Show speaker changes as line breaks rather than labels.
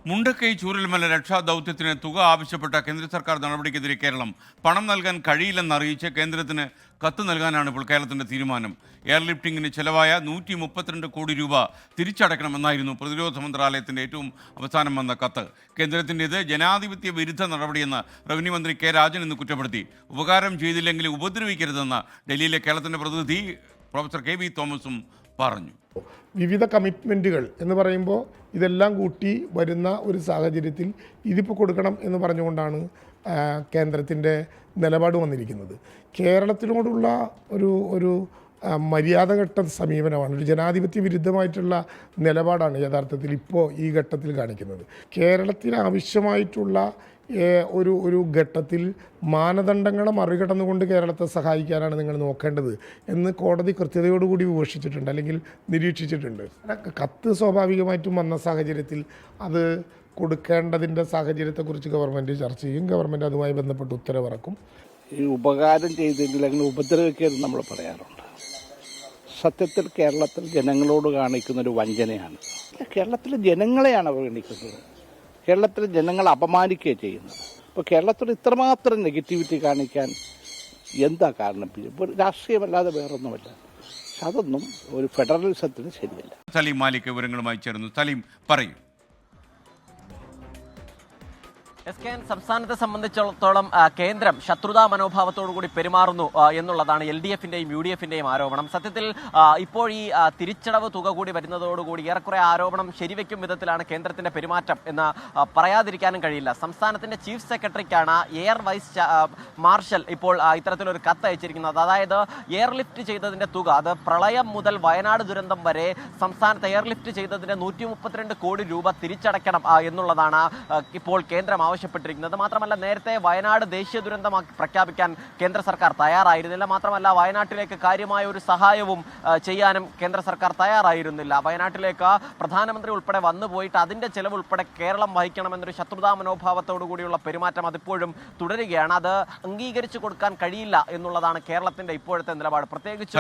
മുണ്ടക്കൈ ചൂരൽമല രക്ഷാദൗത്യത്തിന് തുക ആവശ്യപ്പെട്ട കേന്ദ്ര സർക്കാർ നടപടിക്കെതിരെ കേരളം പണം നൽകാൻ കഴിയില്ലെന്ന് അറിയിച്ച് കേന്ദ്രത്തിന് കത്ത് നൽകാനാണ് ഇപ്പോൾ കേരളത്തിൻ്റെ തീരുമാനം. എയർലിഫ്റ്റിംഗിന് ചെലവായ 132 കോടി രൂപ തിരിച്ചടയ്ക്കണമെന്നായിരുന്നു പ്രതിരോധ മന്ത്രാലയത്തിൻ്റെ ഏറ്റവും അവസാനം വന്ന കത്ത്. കേന്ദ്രത്തിൻ്റേത് ജനാധിപത്യ വിരുദ്ധ നടപടിയെന്ന് റവന്യൂ മന്ത്രി കെ രാജൻ ഇന്ന് കുറ്റപ്പെടുത്തി. ഉപകാരം ചെയ്തില്ലെങ്കിൽ ഉപദ്രവിക്കരുതെന്ന് ഡൽഹിയിലെ കേരളത്തിൻ്റെ പ്രതിനിധി പ്രൊഫസർ കെ വി തോമസും പറഞ്ഞു.
വിവിധ കമ്മിറ്റ്മെൻറ്റുകൾ എന്ന് പറയുമ്പോൾ ഇതെല്ലാം കൂട്ടി വരുന്ന ഒരു സാഹചര്യത്തിൽ ഇതിപ്പോൾ കൊടുക്കണം എന്ന് പറഞ്ഞുകൊണ്ടാണ് കേന്ദ്രത്തിൻ്റെ നിലപാട് വന്നിരിക്കുന്നത്. കേരളത്തിനോടുള്ള ഒരു മര്യാദഘട്ട സമീപനമാണ്, ഒരു ജനാധിപത്യ വിരുദ്ധമായിട്ടുള്ള നിലപാടാണ് യഥാർത്ഥത്തിൽ ഇപ്പോൾ ഈ ഘട്ടത്തിൽ കാണിക്കുന്നത്. കേരളത്തിന് ആവശ്യമായിട്ടുള്ള ഒരു ഘട്ടത്തിൽ മാനദണ്ഡങ്ങളെ മറികടന്നുകൊണ്ട് കേരളത്തെ സഹായിക്കാനാണ് നിങ്ങൾ നോക്കേണ്ടത് എന്ന് കോടതി കൃത്യതയോടുകൂടി വിമർശിച്ചിട്ടുണ്ട്, അല്ലെങ്കിൽ നിരീക്ഷിച്ചിട്ടുണ്ട്. കത്ത് സ്വാഭാവികമായിട്ടും വന്ന സാഹചര്യത്തിൽ അത് കൊടുക്കേണ്ടതിൻ്റെ സാഹചര്യത്തെക്കുറിച്ച് ഗവൺമെൻറ് ചർച്ച ചെയ്യും. ഗവൺമെൻറ് അതുമായി ബന്ധപ്പെട്ട് ഉത്തരവിറക്കും.
ഈ ഉപകാരം ചെയ്തെങ്കിൽ അങ്ങനെ ഉപദ്രവിക്കരുത് നമ്മൾ പറയാറുണ്ട്. സത്യത്തിൽ കേരളത്തിൽ ജനങ്ങളോട് കാണിക്കുന്നൊരു വഞ്ചനയാണ്. കേരളത്തിലെ ജനങ്ങളെയാണ് അവഗണിക്കുന്നത്, കേരളത്തിലെ ജനങ്ങളെ അപമാനിക്കുകയാണ് ചെയ്യുന്നത്. അപ്പോൾ കേരളത്തിൽ ഇത്രമാത്രം നെഗറ്റിവിറ്റി കാണിക്കാൻ എന്താ കാരണം? ഇപ്പോൾ രാഷ്ട്രീയമല്ലാതെ വേറൊന്നുമല്ല. പക്ഷെ അതൊന്നും ഒരു ഫെഡറലിസത്തിന് ശരിയല്ല.
സലീം മാലിക് വിവരങ്ങളുമായി ചേർന്നു. സലീം പറയൂ.
സംസ്ഥാനത്തെ സംബന്ധിച്ചിടത്തോളം കേന്ദ്രം ശത്രുതാ മനോഭാവത്തോടുകൂടി പെരുമാറുന്നു എന്നുള്ളതാണ് LDFന്റെയും UDFന്റെയും ആരോപണം. സത്യത്തിൽ ഇപ്പോൾ ഈ തിരിച്ചടവ് തുക കൂടി വരുന്നതോടുകൂടി ഏറെക്കുറെ ആരോപണം ശരിവെക്കും വിധത്തിലാണ് കേന്ദ്രത്തിന്റെ പെരുമാറ്റം എന്ന് പറയാതിരിക്കാനും കഴിയില്ല. സംസ്ഥാനത്തിന്റെ ചീഫ് സെക്രട്ടറിക്കാണ് എയർ വൈസ് മാർഷൽ ഇപ്പോൾ ഇത്തരത്തിലൊരു കത്ത് അയച്ചിരിക്കുന്നത്. അതായത് എയർലിഫ്റ്റ് ചെയ്തതിന്റെ തുക, അത് പ്രളയം മുതൽ വയനാട് ദുരന്തം വരെ സംസ്ഥാനത്ത് എയർലിഫ്റ്റ് ചെയ്തതിന്റെ 132 കോടി രൂപ തിരിച്ചടയ്ക്കണം എന്നുള്ളതാണ് ഇപ്പോൾ കേന്ദ്രം ആവശ്യപ്പെട്ടിരിക്കുന്നത്. മാത്രമല്ല, നേരത്തെ വയനാട് ദേശീയ ദുരന്തമാക്കി പ്രഖ്യാപിക്കാൻ കേന്ദ്ര സർക്കാർ തയ്യാറായിരുന്നില്ല. മാത്രമല്ല, വയനാട്ടിലേക്ക് കാര്യമായ ഒരു സഹായവും ചെയ്യാനും കേന്ദ്ര സർക്കാർ തയ്യാറായിരുന്നില്ല. വയനാട്ടിലേക്ക് പ്രധാനമന്ത്രി ഉൾപ്പെടെ വന്നുപോയിട്ട് അതിന്റെ ചെലവ് ഉൾപ്പെടെ കേരളം വഹിക്കണമെന്നൊരു ശത്രുതാ മനോഭാവത്തോടു കൂടിയുള്ള പെരുമാറ്റം അതിപ്പോഴും തുടരുകയാണ്. അത് അംഗീകരിച്ചു കൊടുക്കാൻ കഴിയില്ല എന്നുള്ളതാണ് കേരളത്തിന്റെ ഇപ്പോഴത്തെ നിലപാട്. പ്രത്യേകിച്ച്